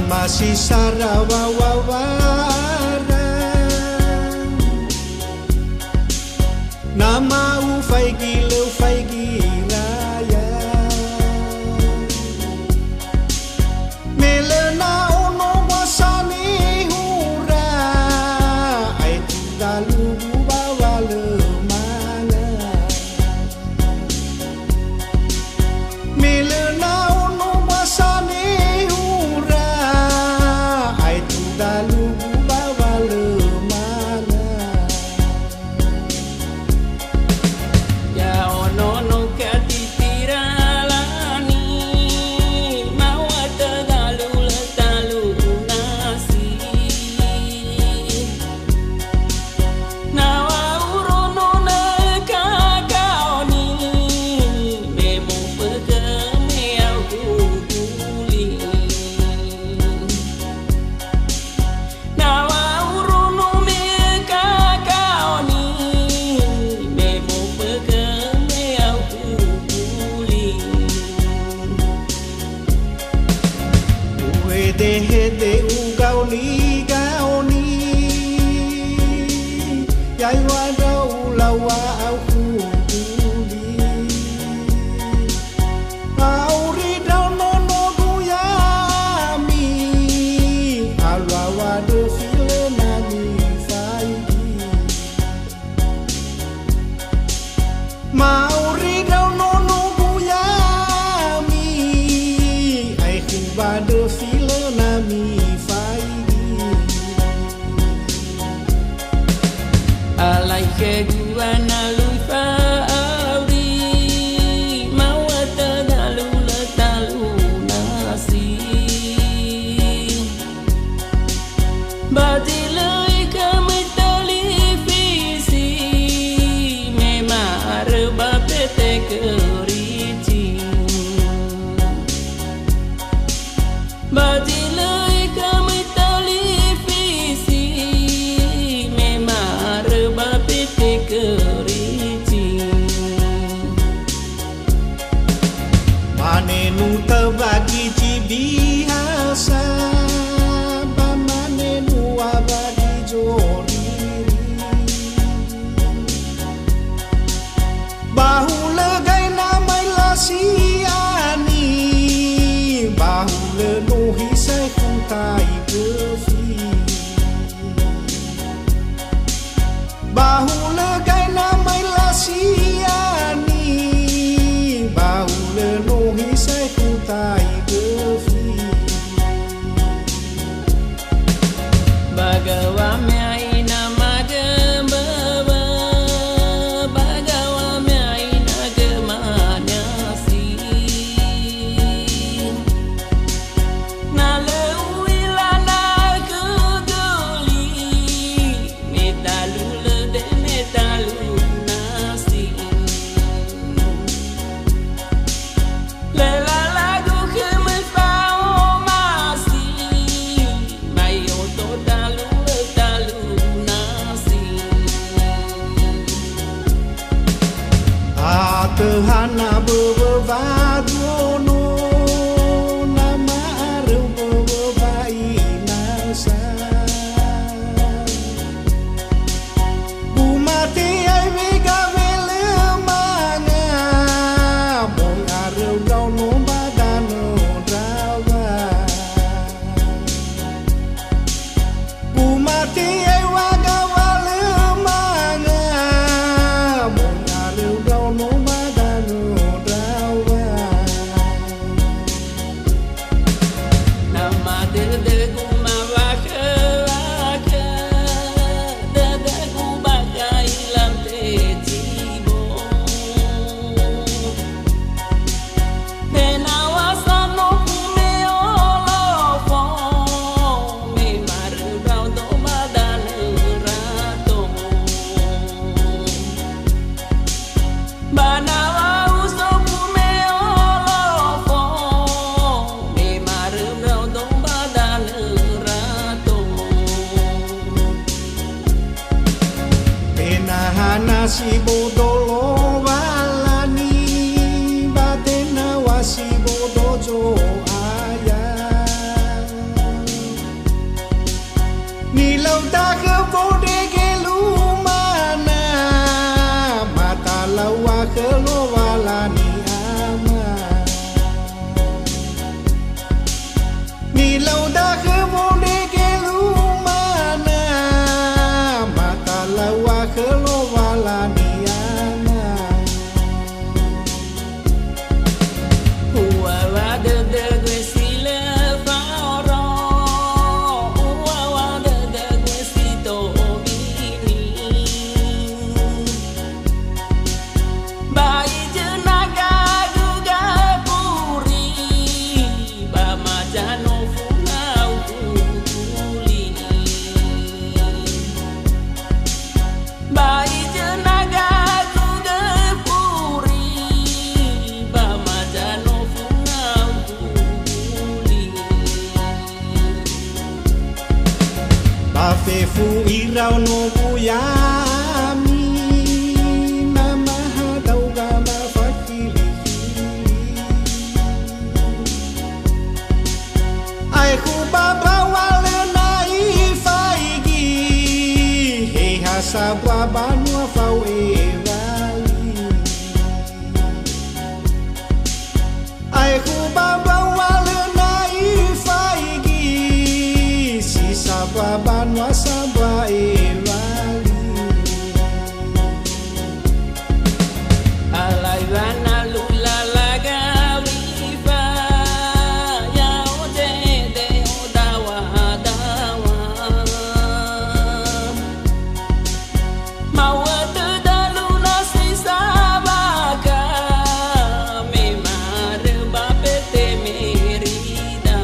masih sarawawawara nama ufai giraya melena ono wasani hura ai dalu bawa lemana melena ono wasani hura ai dalu bawa lemana ya ono no katitiralani mawata dalu letalu nasi nawa urono na kakaoni memo pekeme aku kuli nawa urono me kakaoni memo pekeme aku kuli Hede gaoni yai wada ulawa aku kuli auri dono no guyami alwa wada filena mi faiki mauri dono no guyami ai kubada filena mi faiki alai ke guana lupa auri mawata dalu letalu nasi badilai kami televisi memang reba pete kerici badilai kami televisi memang reba pete kerici manenu terbagi cibihasa manenu abadi jodiri bahu legai namai lasiani bahu lenuhi sai kuntai gefi bahu legai namai lasiani bahu lenuhi sai kuntai gefi bagawa me aina magembaba bagawa me aina gemanya si nale uilana kegeli metalu lede metalu nasi lela lagu kemefao masi mayo totalu letalu nasi atehana bebevadono nama areu bebevainasa bumati ai mega velemana mong areu dauno badano drawa bumati ai waga valemana mong areu dauno badano drawa nama dede kumawaka dede kubaka ilam tejibo penawasano kume olofo me marudau do madane rato banawa uso kume olofo me marudau do madane rato penahana si bodolo walani batena wasi bodojo ayah ni lau ta khơ vô đê ghê lu mana mata lau wa khơ lo wa la ni ama ni lau ta khơ vô đê ghê lu mana mata lau wa khơ lo wa la ni ama Hua wa de gue si le fa ro Hua wa de gue si to bini Bai jenaga juga puri Ba majano funau kuli Bai jenaga juga puri Ba majano funau kuli ba fe fu irau no buyami nama hadau gama fakili ai khu ba ba wale nai faigi he hasa ba ba no fau e vali ai khu ba ba wale nai faigi si sa ba no sa ba e vali Alai vana lula laga wifa Ya ode de odawa dawa Mau te dalu nasi sabaka Memar bapete merida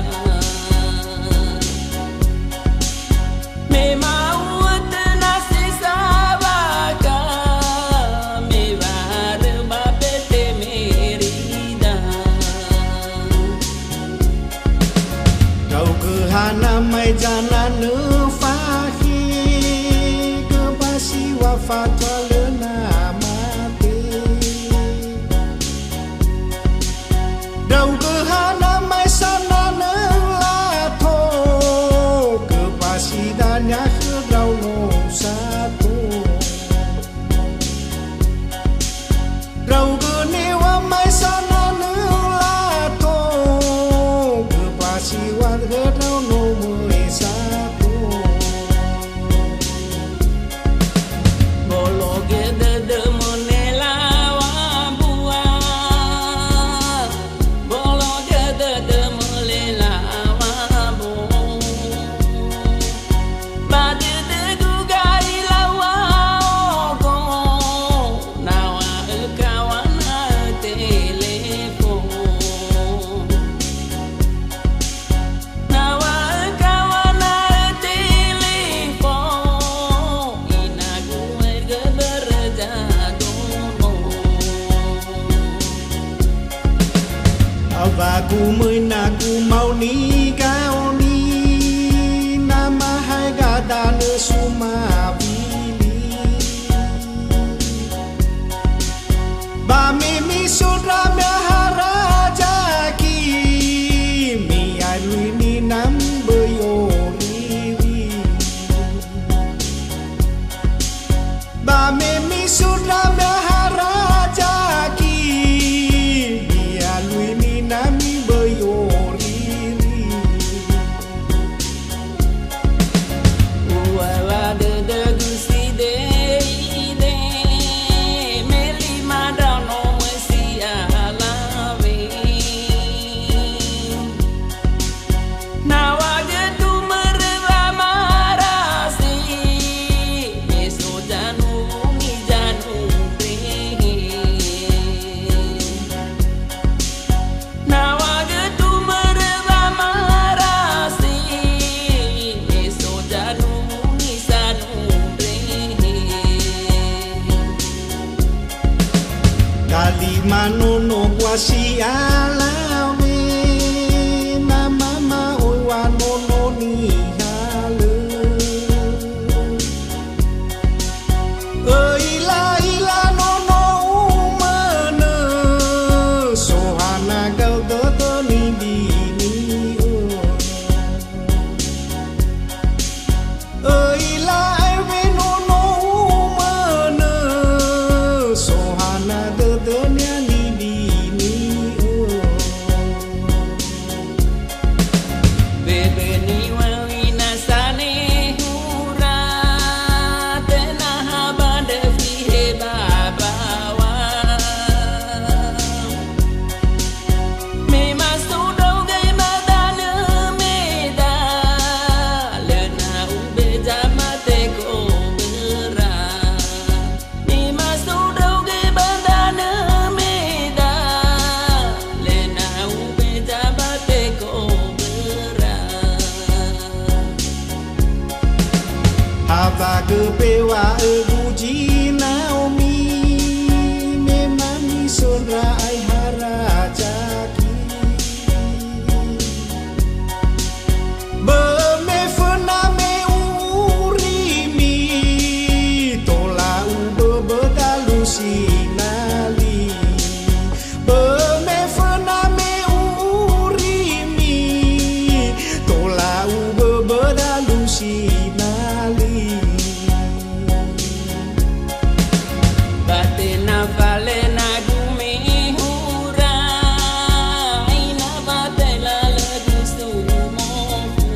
Memau te nasi sabaka Memar bapete merida Kau ke hana mai jana ne fahi ke basi wafat lena mati Dau ke hana mai sana ne lato ke basi danya ke dau no satu Dau ke ni wa mai sana ne lato ke basi wa ke dau no mai satu Bolo gede de monela wa bua Bolo gede de molela wa bu Bade de gugai la wa ogo Nawa kawana telepon Nawa kawana telepon Inagu erga berjadono Avaku menaku mau ni kau ni nama hai gada ne suma bili ba mi sudra maharaja ki mi alui ni nam boyori ba mi sudra maharaja ki mi alui ni nami boyori Uwa de gusi de ide Meli madano si alave Nawa gedu merva marasi Beso janu mi janu prehe Nawa gedu merva marasi Beso janu mi janu prehe kali manono kuasi alawe nama ma oi wanono ni hale ila ila nono umane sohana gal de ni bini Baba kepewa guji Naomi memani sonra ai harajaki Beme fena me urimi tola bedalu sinali Beme fena me urimi tola bedalu sinali Batena valena gume hura ina batela legustu mofu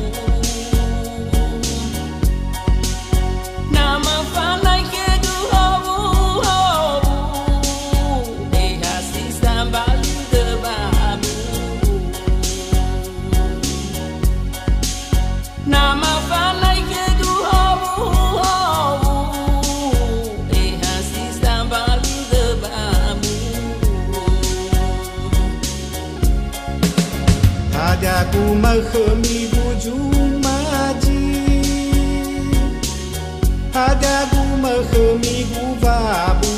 Nama falai ke du hobu deha sistem balu de babu Nama falai ke du hobu deha sistem balu de babu Hadaku makhmi bujung maji Hadaku makhmi gubabu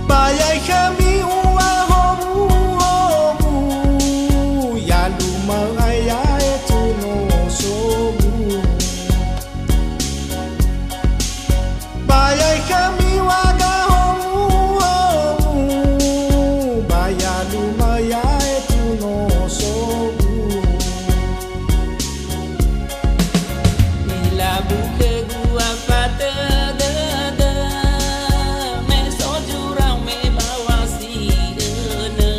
Bayai kami uwa hobu Ya luma ayai tuno sobu Bayai kami waga hobu Bayai luma ayai tuno sobu Bila buka gua pada dada me sojurang me bawa siena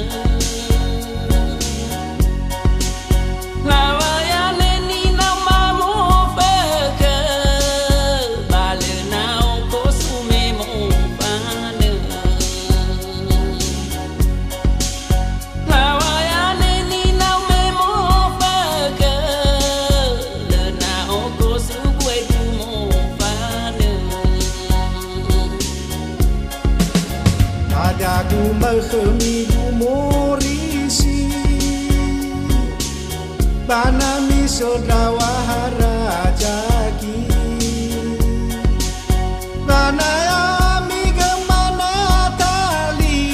Lawayane ni nama mo feke bale nao kosume mo pane Lawayane ni nama mo feke le nao kosu kue tu mo pane Hadaku makhmi gumorisi Bana misodrawa harajaki Bana ami gemana tali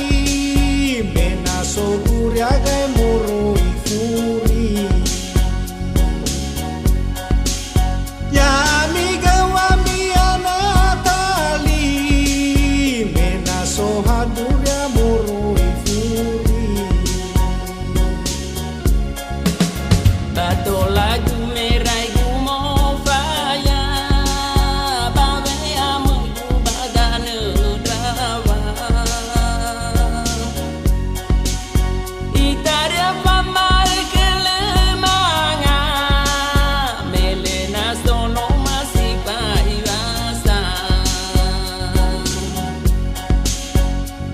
Mena soguria gai moro ifuri Ya ami gawami anatali Mena sohaduria moro ifuri Bato lagu merai gumo faya Bawe amu bagane drawa Itaria pamar kelemanga Melena sono masih paivasa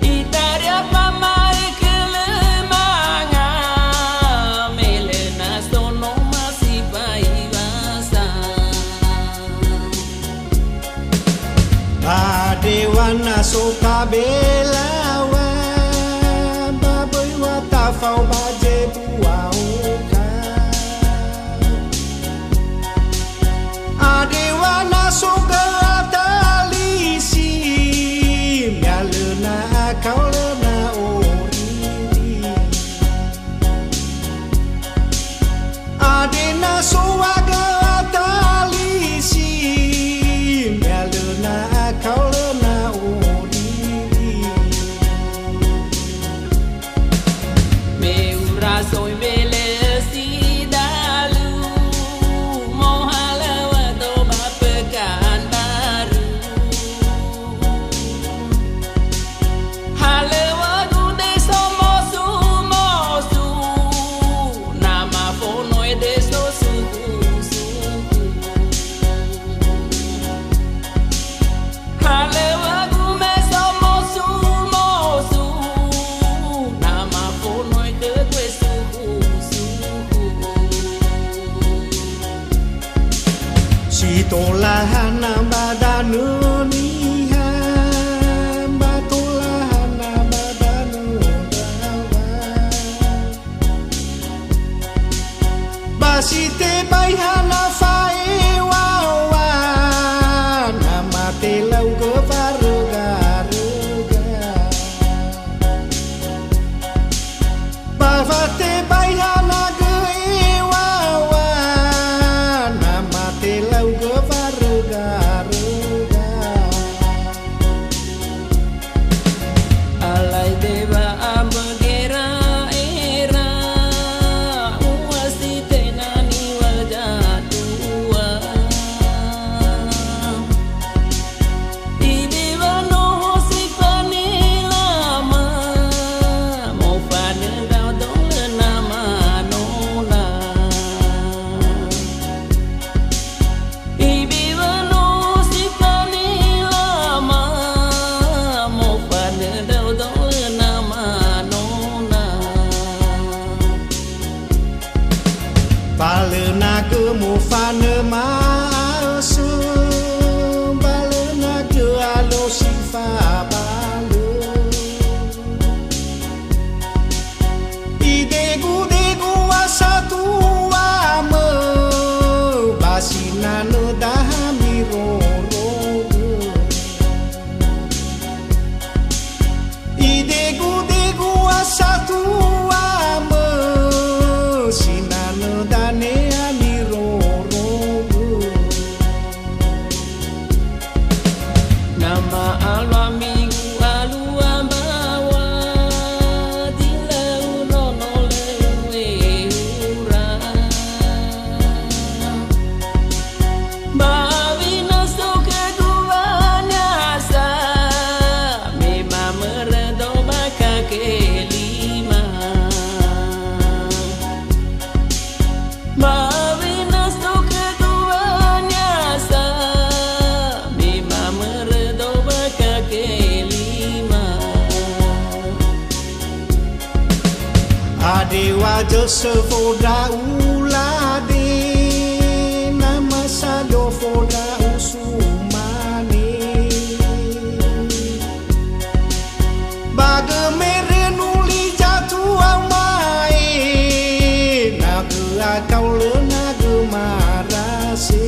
Itaria pamar kelemanga Melena sono masih paivasa Badewana soka belawa Babai wata fau baje buauka Adewana soka atalisi Mialena kau lena oriri Adena soaga atalisi Mialena kau lena oriri Meura soy bele sidalu Mohalawa doba pekan baru Halewa gude somosu mosu Nama fono ede so suku suku Halewa gume somosu mosu Nama fono ede kwe suku suku Sitolahana badanu niha Batolahana badanu dawa Basite baihana fae naga mo fane maase bale naga alo sifa bale idegu degu asa tua me basina no dahami roro idegu degu asa tua me sinana dane ani roro nama alwa minggu alu ambawa dilau nono lewe ura bawi nasto keduanya sa mema meredo baka kelima bawi nasto keduanya sa mema meredo baka kelima adewa jose foda ulade nama sado foda usumane baga mere nuli jatu amai naga kau le naga marase